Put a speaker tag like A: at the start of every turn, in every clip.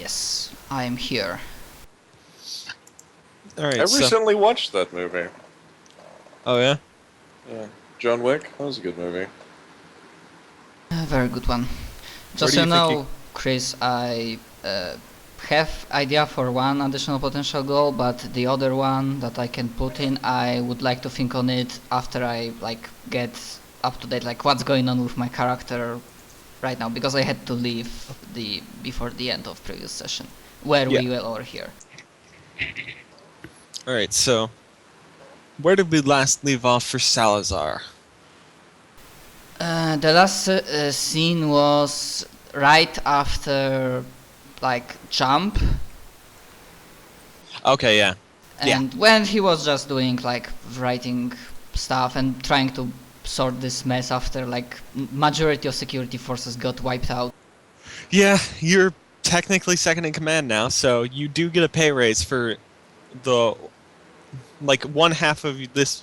A: Yes, I am here.
B: Alright,
C: I
B: so...
C: recently watched that movie.
B: Oh, yeah?
C: Yeah. John Wick? That was a good movie.
A: A very good one. Just
B: do
A: so
B: you
A: you
B: think
A: know, Chris, I have idea for one additional potential goal, but the other one that I can put in, I would like to think on it after I get up to date, what's going on with my character right now, because I had to leave before the end of previous session, where we were over here.
B: Alright, so... Where did we last leave off for Salazar?
A: The last scene was right after, jump.
B: Okay, yeah.
A: And when he was just doing writing stuff and trying to sort this mess after majority of security forces got wiped out.
B: Yeah, you're technically second in command now, so you do get a pay raise for the... one half of this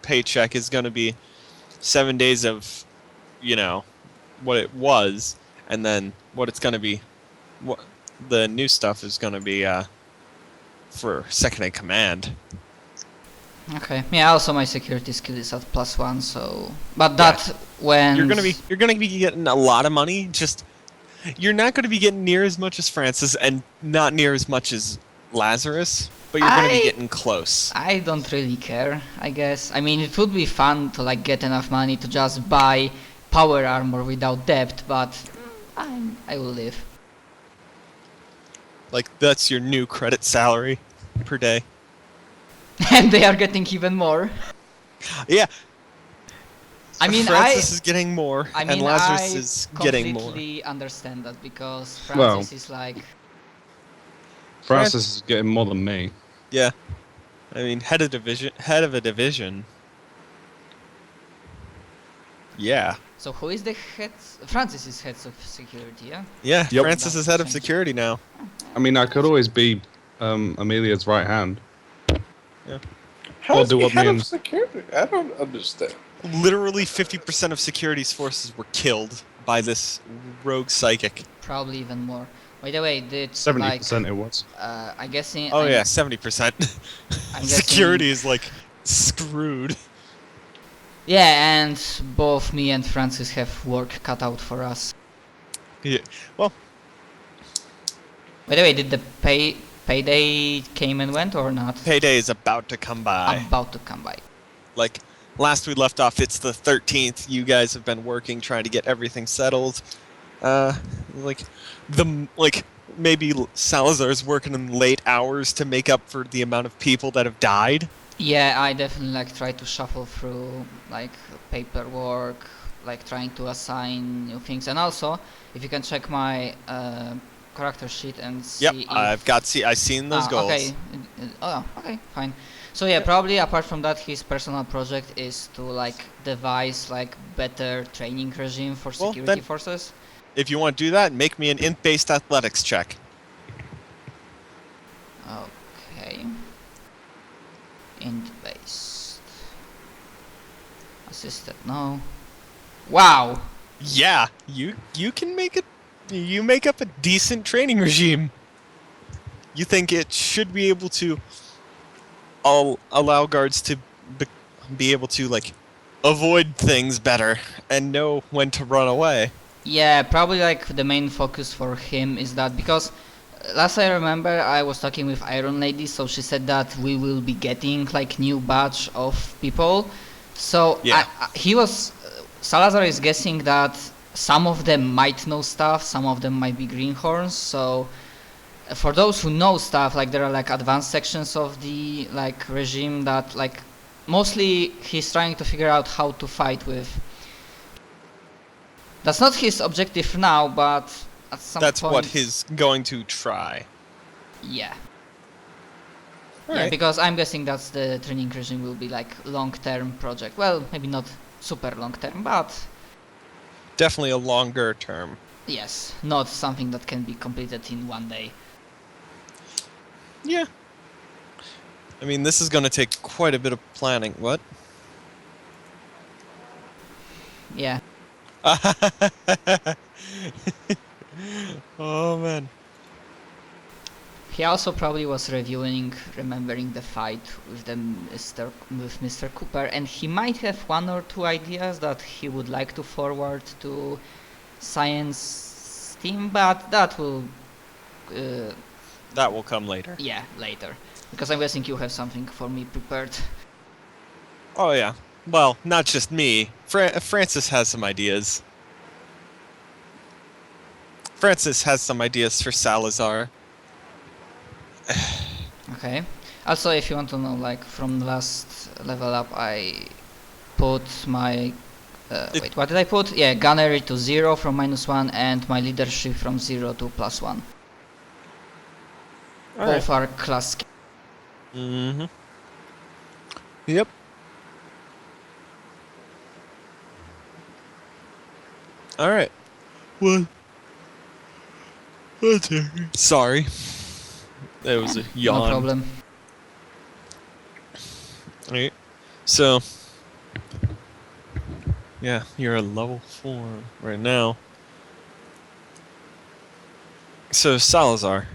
B: paycheck is going to be 7 days of, what it was, and then what it's going to be, what the new stuff is going to be for second in command.
A: Okay. Yeah. Also, my security skill is at +1, so. But that when
B: you're gonna be getting a lot of money. Just you're not going to be getting near as much as Francis, and not near as much as Lazarus. But you're going to be getting close.
A: I don't really care, I guess. I mean, it would be fun to get enough money to just buy power armor without debt, but I will live.
B: That's your new credit salary per day.
A: And they are getting even more.
B: Yeah.
A: I mean,
B: Francis is getting more, and Lazarus is getting more.
A: I completely understand that, because Francis is
D: Francis is getting more than me.
B: Yeah, I mean, head of a division. Yeah.
A: So who is the head? Francis is head of security, yeah?
B: Yeah,
D: Yep.
B: Francis is head of security now.
D: I mean, I could always be Amelia's right hand.
B: Yeah.
C: How
D: Well,
C: is
D: do
C: he
D: what
C: head
D: me
C: of
D: and-
C: security? I don't understand.
B: Literally 50% of security's forces were killed by this rogue psychic.
A: Probably even more. By the way, did
D: 70% it was.
A: I guess in
B: Oh yeah, 70%.
A: I'm
B: Security is screwed.
A: Yeah, and both me and Francis have work cut out for us.
B: Yeah. Well,
A: By the way, did the payday came and went or not?
B: payday is about to come by.
A: About to come by.
B: Last we left off, it's the 13th. You guys have been working, trying to get everything settled. Maybe Salazar's working in late hours to make up for the amount of people that have died.
A: Yeah, I definitely try to shuffle through paperwork, trying to assign new things, and also if you can check my character sheet and see.
B: Yep,
A: if...
B: I've seen those goals.
A: Okay. Oh, okay, fine. So yeah, probably apart from that, his personal project is to devise better training regime for security forces.
B: If you want to do that, make me an int-based athletics check.
A: Okay. Int-based. Assisted, no. Wow!
B: Yeah, you can make it. You make up a decent training regime. You think it should be able to allow guards to be able to avoid things better and know when to run away.
A: Yeah, probably the main focus for him is that, because last I remember I was talking with Iron Lady, so she said that we will be getting new batch of people. So
B: yeah.
A: Salazar is guessing that some of them might know stuff, some of them might be greenhorns. So for those who know stuff, there are advanced sections of the regime that mostly he's trying to figure out how to fight with. That's not his objective now, but at some point...
B: That's what he's going to try.
A: Yeah.
B: All
A: Yeah,
B: right.
A: because I'm guessing that's the training regime will be long-term project. Well, maybe not super long-term, but...
B: Definitely a longer term.
A: Yes, not something that can be completed in one day.
B: Yeah. I mean, this is going to take quite a bit of planning. What?
A: Yeah.
B: Oh man.
A: He also probably was remembering the fight with Mr. Cooper, and he might have one or two ideas that he would like to forward to science team, but that will,
B: That will come later.
A: yeah, later. Because I'm guessing you have something for me prepared.
B: Oh yeah. Well, not just me. Francis has some ideas. Francis has some ideas for Salazar.
A: Okay. Also, if you want to know, like, from the last level up, I put my... wait, what did I put? Yeah, gunnery to 0 from -1 and my leadership from 0 to +1. Both are class...
B: Mm-hmm. Yep. Alright. What? Sorry. That was a yawn.
A: No problem.
B: Alright. So, yeah, you're a level 4 right now. So, Salazar,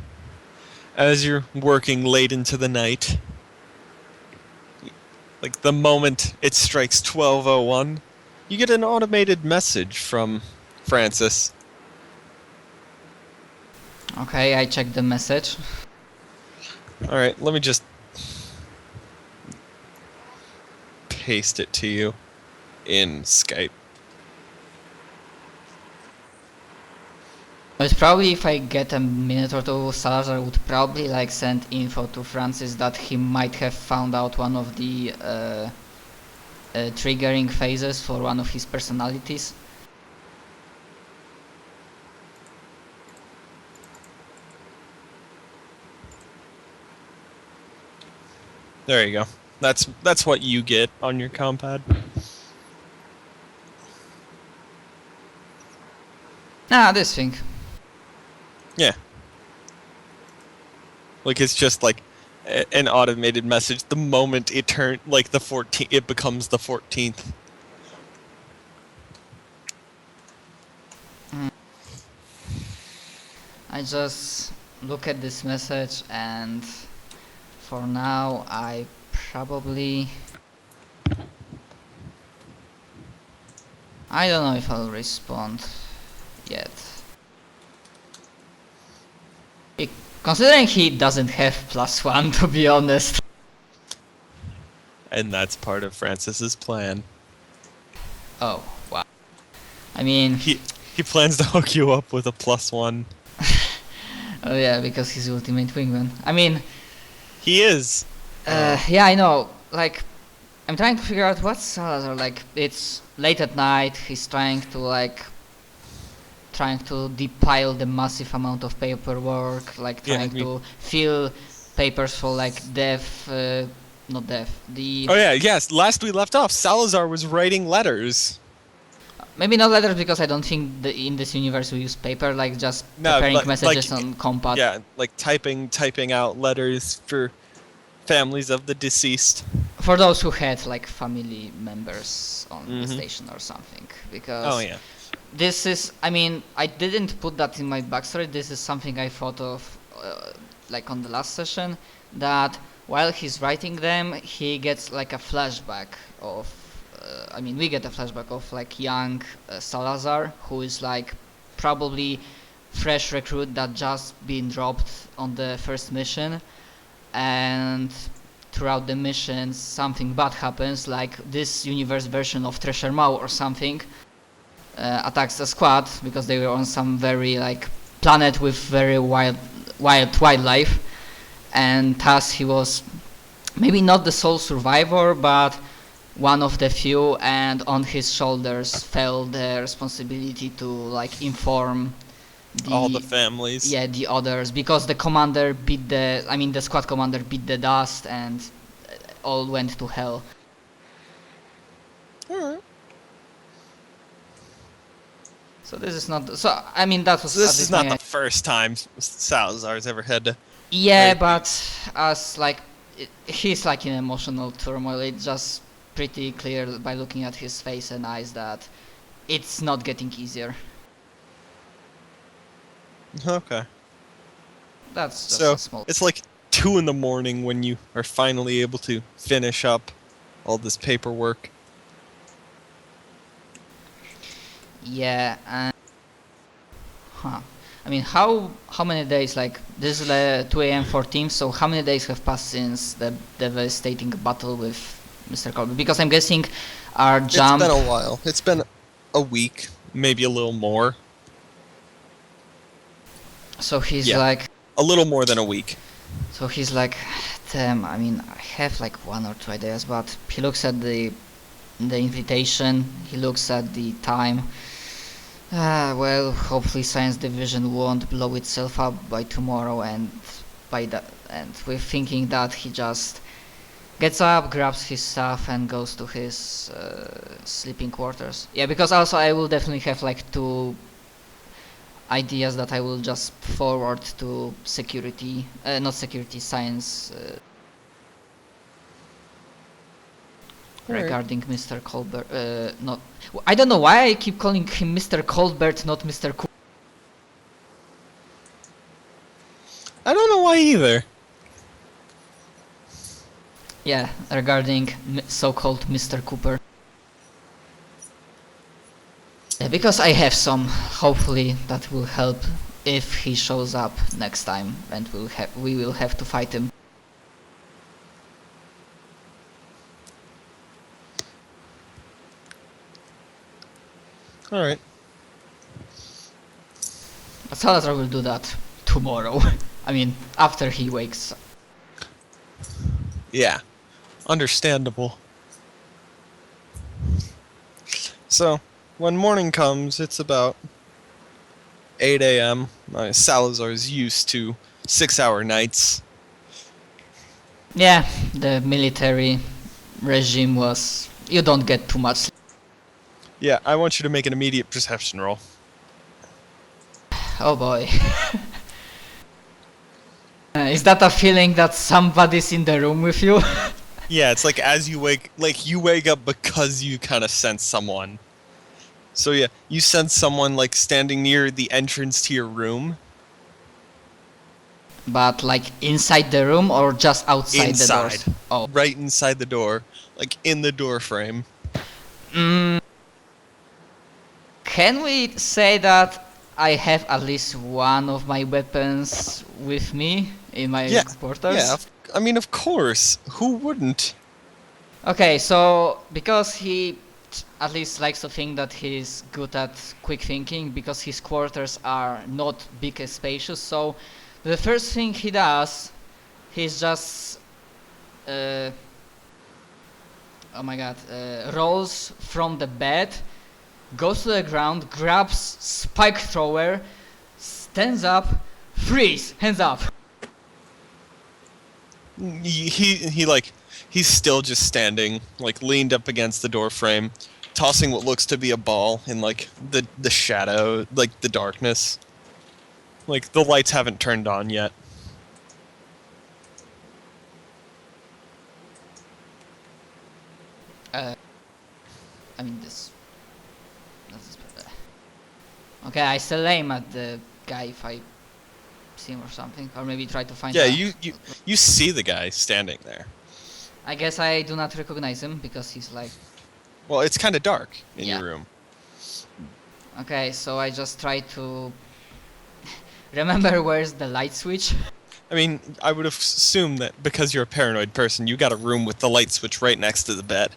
B: as you're working late into the night, like the moment it strikes 12:01, you get an automated message from Francis.
A: Okay, I checked the message.
B: Alright, let me just paste it to you in Skype.
A: But probably if I get a minute or two, Salazar would probably like send info to Francis that he might have found out one of the triggering phases for one of his personalities.
B: There you go. That's what you get on your compad.
A: Ah, this thing.
B: Yeah. Like it's just like an automated message. The moment it turn like the 14th, it becomes the 14th.
A: I just look at this message and for now I probably... I don't know if I'll respond yet. Considering he doesn't have +1, to be honest.
B: And that's part of Francis's plan.
A: Oh, wow. I mean...
B: He plans to hook you up with a +1.
A: Oh yeah, because he's ultimate wingman. I mean...
B: He is.
A: Yeah, I know. Like, I'm trying to figure out what's Salazar. Like, it's late at night, he's trying to depile the massive amount of paperwork, like trying to fill papers for like not dev, the...
B: Oh yeah, yes, last we left off, Salazar was writing letters.
A: Maybe not letters because I don't think in this universe we use paper, like just preparing messages on Compad.
B: Yeah, like typing out letters for families of the deceased.
A: For those who had like family members on the station or something, because...
B: Oh yeah.
A: This is, I mean, I didn't put that in my backstory. This is something I thought of, like on the last session, that while he's writing them, he gets like a flashback of, I mean, we get a flashback of like young Salazar, who is like probably fresh recruit that just been dropped on the first mission, and throughout the mission something bad happens, like this universe version of Treasure Mao or something. Attacks the squad because they were on some very like planet with very wild wildlife, and thus he was maybe not the sole survivor but one of the few, and on his shoulders fell the responsibility to like inform
B: all the families.
A: Yeah, the others, because the commander the squad commander beat the dust and all went to hell.
B: Alright.
A: So this is not... So, I mean, that was...
B: So this is not the first time Salazar's ever had to...
A: Yeah, but as, like... he's, like, in emotional turmoil. It's just pretty clear by looking at his face and eyes that it's not getting easier.
B: Okay.
A: That's just
B: So
A: a small.
B: it's like 2 in the morning when you are finally able to finish up all this paperwork.
A: Yeah. Huh. I mean, how many days? Like this is 2 a.m. 14th. So how many days have passed since the devastating battle with Mr. Colbert? Because I'm guessing our jump.
B: It's been a while. It's been a week, maybe a little more.
A: So he's
B: Yeah.
A: like.
B: A little more than a week.
A: So he's like, damn. I mean, I have like 1 or 2 ideas, but he looks at the invitation. He looks at the time. Well, hopefully Science Division won't blow itself up by tomorrow, and we're thinking that he just gets up, grabs his stuff, and goes to his sleeping quarters. Yeah, because also I will definitely have like 2 ideas that I will just forward to security, not security, science.
B: Alright.
A: Regarding Mr. Colbert, not. I don't know why I keep calling him Mr. Colbert, not Mr. Cooper.
B: I don't know why either.
A: Yeah, regarding so-called Mr. Cooper. Because I have some, hopefully that will help if he shows up next time, and we will have to fight him.
B: Alright.
A: But Salazar will do that tomorrow. I mean, after he wakes up.
B: Yeah. Understandable. So, when morning comes, it's about 8 a.m. Salazar's used to 6-hour nights.
A: Yeah, the military regime was. You don't get too much.
B: Yeah, I want you to make an immediate perception roll.
A: Oh boy. Is that a feeling that somebody's in the room with you?
B: Yeah, it's like as you wake up because you kind of sense someone. So yeah, you sense someone like standing near the entrance to your room.
A: But like inside the room or just outside
B: Inside.
A: the doors? Oh.
B: Right inside the door, like in the door frame.
A: Can we say that I have at least one of my weapons with me in my quarters?
B: Yeah, I mean, of course. Who wouldn't?
A: Okay, so because he at least likes to think that he's good at quick thinking, because his quarters are not big and spacious, so the first thing he does, he's just rolls from the bed, goes to the ground, grabs spike thrower, stands up, freeze, hands up.
B: He's still just standing, like leaned up against the door frame, tossing what looks to be a ball in like the shadow, like the darkness. Like the lights haven't turned on yet.
A: I mean this. Okay, I still aim at the guy if I see him or something, or maybe try to find.
B: Yeah, you see the guy standing there.
A: I guess I do not recognize him because he's like.
B: Well, it's kind of dark in
A: Yeah.
B: your room.
A: Okay, so I just try to remember where's the light switch.
B: I mean, I would have assumed that because you're a paranoid person, you got a room with the light switch right next to the bed.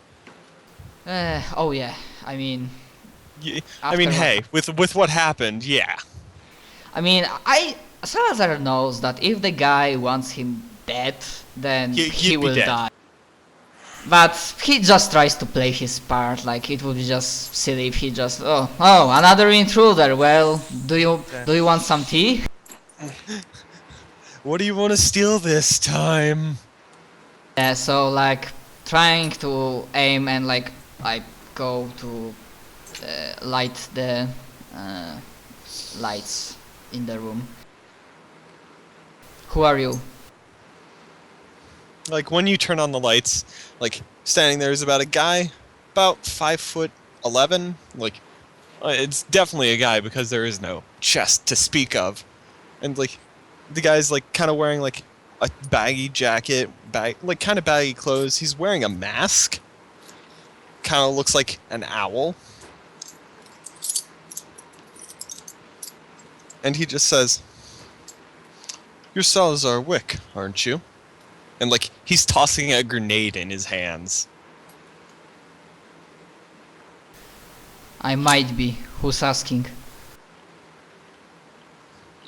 A: Oh yeah, I mean.
B: I mean,
A: After
B: hey, with what happened, yeah.
A: I mean, Salazar knows that if the guy wants him dead, then
B: He'd
A: he
B: be
A: will
B: dead.
A: die. But he just tries to play his part. Like it would be just silly if he just another intruder. Well, do you want some tea?
B: What do you want to steal this time?
A: Yeah, so like trying to aim and like I go to light the lights in the room. Who are you?
B: Like when you turn on the lights, like standing there is about a guy, about 5'11". Like it's definitely a guy because there is no chest to speak of. And like, the guy's like kind of wearing like a baggy jacket, like kind of baggy clothes. He's wearing a mask. Kind of looks like an owl. And he just says, "You're Salazar Wick, aren't you?" And like, he's tossing a grenade in his hands.
A: I might be. Who's asking?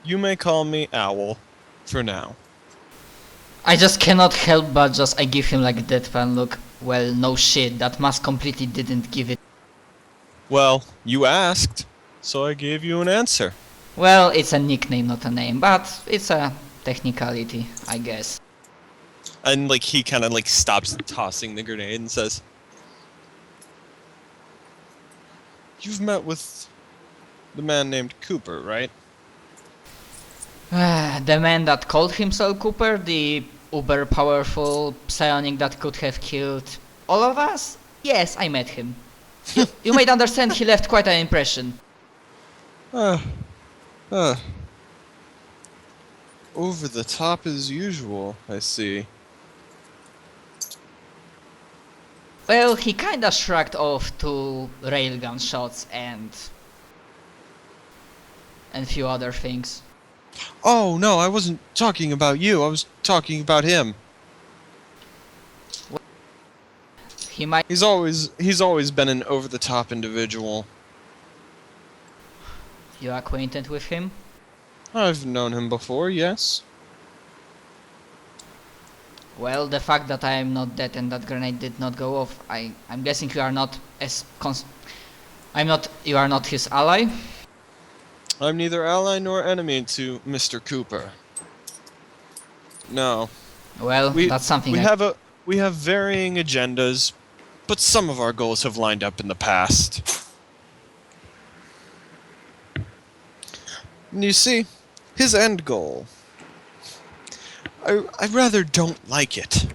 B: You may call me Owl, for now.
A: I just cannot help but I give him like a deadpan look. Well, no shit, that mask completely didn't give it.
B: Well, you asked, so I gave you an answer.
A: Well, it's a nickname, not a name, but it's a technicality, I guess.
B: And like, he kind of like stops tossing the grenade and says, "You've met with the man named Cooper, right?"
A: The man that called himself Cooper, the uber powerful psionic that could have killed all of us? Yes, I met him. You might understand he left quite an impression.
B: Over the top as usual, I see.
A: Well, he kinda shrugged off 2 railgun shots and few other things.
B: Oh, no, I wasn't talking about you. I was talking about him.
A: He might.
B: He's always been an over-the-top individual.
A: You acquainted with him?
B: I've known him before, yes.
A: Well, the fact that I am not dead and that grenade did not go off, I'm guessing you are not you are not his ally?
B: I'm neither ally nor enemy to Mr. Cooper. No.
A: Well, that's something.
B: We have varying agendas, but some of our goals have lined up in the past. And you see, his end goal, I rather don't like it.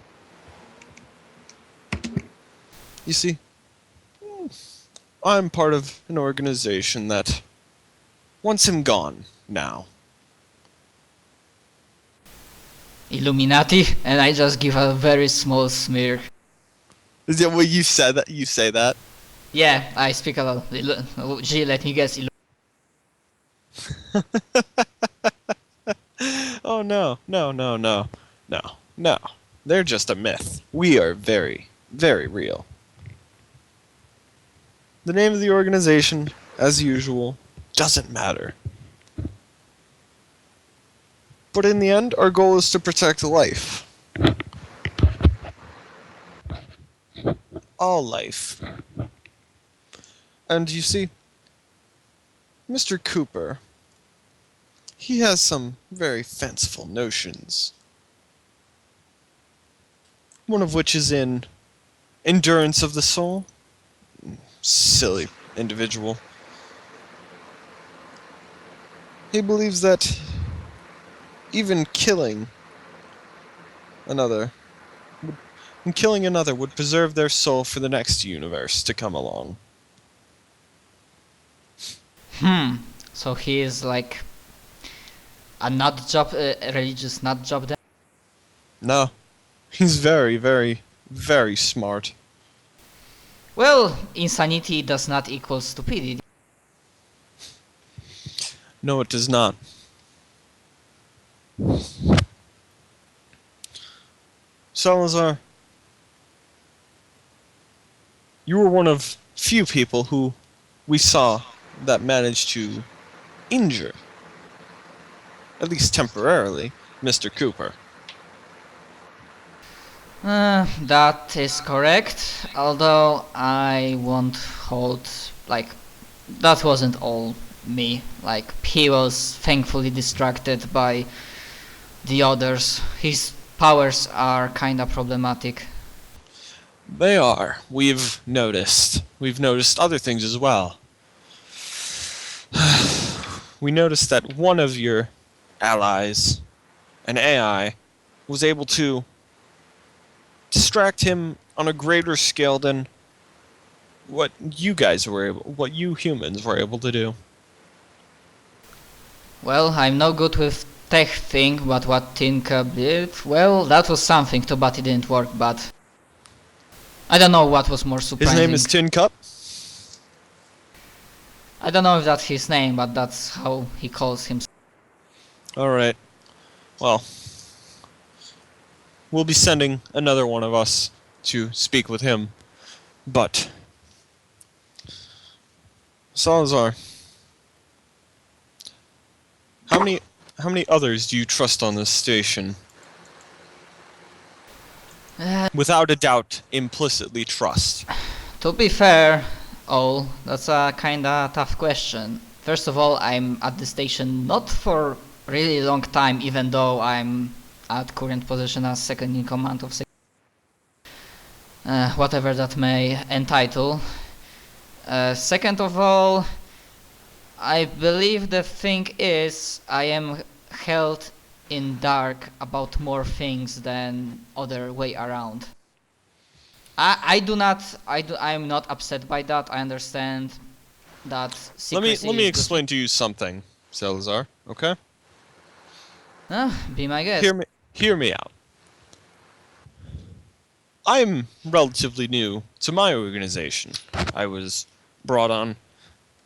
B: You see, I'm part of an organization that wants him gone now.
A: Illuminati, and I just give a very small smirk.
B: Is that what you said? That you say that?
A: Yeah, I speak a lot. Gee, let me guess.
B: Oh no. They're just a myth. We are very, very real. The name of the organization, as usual, doesn't matter. But in the end, our goal is to protect life. All life. And you see, Mr. Cooper, he has some very fanciful notions. One of which is in endurance of the soul. Silly individual. He believes that even killing another would preserve their soul for the next universe to come along.
A: So he is like a nut job, a religious nut job then?
B: No. He's very, very, very smart.
A: Well, insanity does not equal stupidity.
B: No, it does not. Salazar, you were one of few people who we saw that managed to injure, at least temporarily, Mr. Cooper.
A: That is correct, although I won't hold, like, that wasn't all me. Like, he was thankfully distracted by the others. His powers are kinda problematic.
B: They are. We've noticed. We've noticed other things as well. We noticed that one of your allies, an AI, was able to distract him on a greater scale than what you humans were able to do.
A: Well, I'm no good with tech thing, but what Tinka did, well, that was something, too bad it didn't work, but I don't know what was more
B: His
A: surprising.
B: name is Tin Cup.
A: I don't know if that's his name, but that's how he calls himself.
B: Alright. Well, we'll be sending another one of us to speak with him. But, Salazar, how many others do you trust on this station? Without a doubt, implicitly trust.
A: To be fair, that's a kinda tough question. First of all, I'm at the station not for really long time, even though I'm at current position as second in command of whatever that may entitle. Second of all, I believe the thing is I am held in dark about more things than other way around. I'm not upset by that. I understand that secrecy
B: Let me
A: is
B: explain to you something, Salazar, okay?
A: good. Be my guest.
B: Hear me out. I'm relatively new to my organization. I was brought on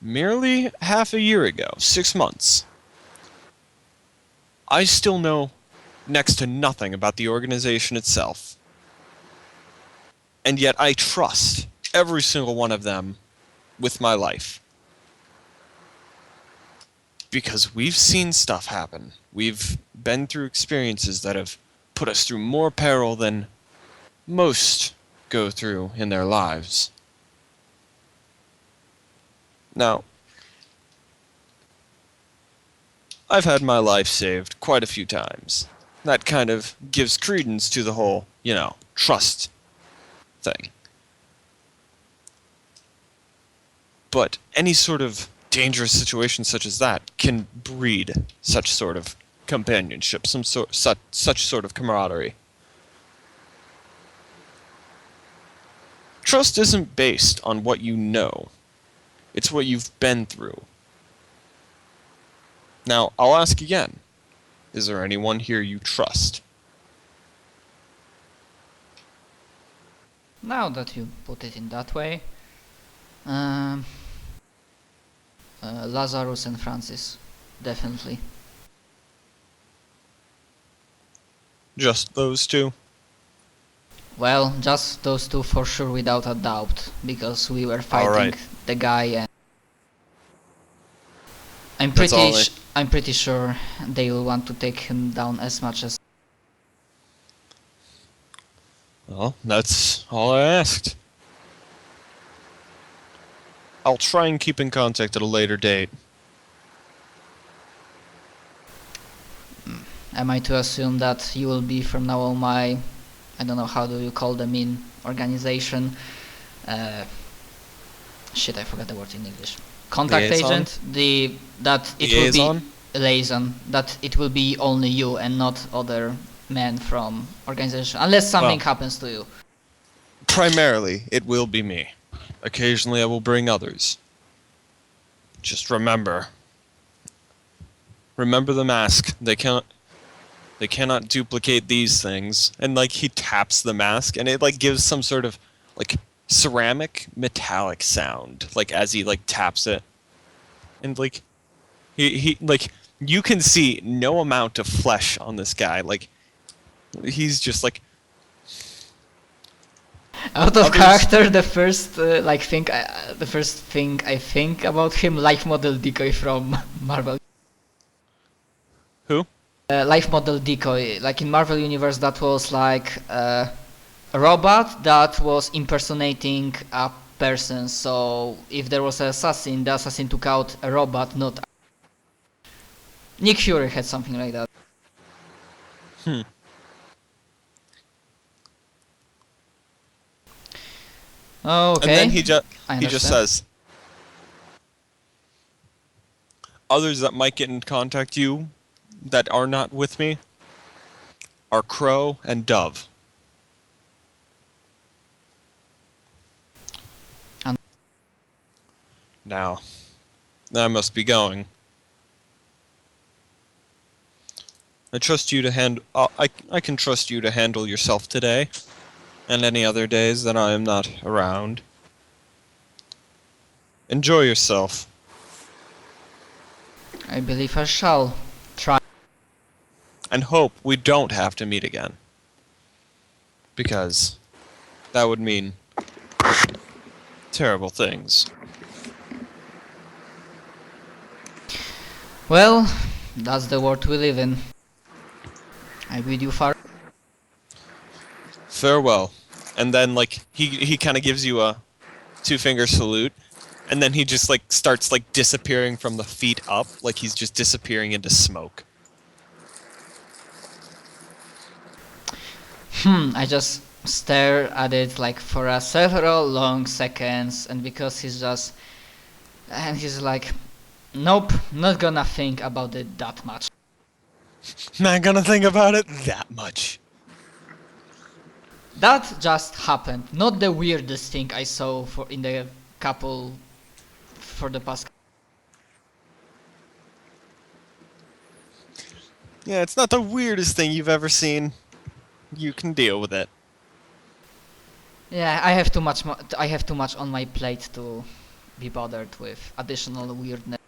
B: merely half a year ago, 6 months. I still know next to nothing about the organization itself. And yet I trust every single one of them with my life. Because we've seen stuff happen. We've been through experiences that have put us through more peril than most go through in their lives. Now, I've had my life saved quite a few times. That kind of gives credence to the whole, trust thing. But any sort of dangerous situation such as that can breed such sort of companionship, such sort of camaraderie. Trust isn't based on what you know. It's what you've been through. Now, I'll ask again. Is there anyone here you trust?
A: Now that you put it in that way, Lazarus and Francis, definitely.
B: Just those two?
A: Well, just those two for sure, without a doubt, because we were fighting
B: Alright.
A: the guy, and
B: That's all
A: I'm pretty sure they will want to take him down as much as.
B: Well, that's all I asked. I'll try and keep in contact at a later date.
A: Am I to assume that you will be from now on my, I don't know, how do you call them in organization? Shit, I forgot the word in English. Contact
B: Liaison?
A: agent. That it
B: Liaison?
A: will be liaison. That it will be only you and not other men from organization, unless something
B: Well.
A: happens to you.
B: Primarily, it will be me. Occasionally, I will bring others. Just remember the mask. They cannot duplicate these things. And he taps the mask, and it gives some sort of ceramic metallic sound, as he taps it. And he you can see no amount of flesh on this guy. He's just
A: Out of
B: Others-
A: character, the first the first thing I think about him, life model decoy from Marvel.
B: who?
A: Life model decoy, in Marvel Universe, that was a robot that was impersonating a person. So if there was an assassin, the assassin took out a robot, not. Nick Fury had something like that. Oh, okay.
B: And then he
A: I
B: just
A: understand.
B: says, others that might get in contact you that are not with me are Crow and Dove.
A: And-
B: Now, I must be going. I trust you to I can trust you to handle yourself today, and any other days that I am not around. Enjoy yourself.
A: I believe I shall try.
B: And hope we don't have to meet again. Because that would mean terrible things.
A: Well, that's the world we live in. I bid you far.
B: Farewell. And then like he kind of gives you a two-finger salute, and then he just like starts like disappearing from the feet up, like he's just disappearing into smoke.
A: I just stare at it like for several long seconds, and because he's like, nope, not gonna think about it that much.
B: Not gonna think about it that much.
A: That just happened, not the weirdest thing I saw in the couple for the past.
B: Yeah, it's not the weirdest thing you've ever seen. You can deal with it.
A: Yeah, I have too much. I have too much on my plate to be bothered with additional weirdness.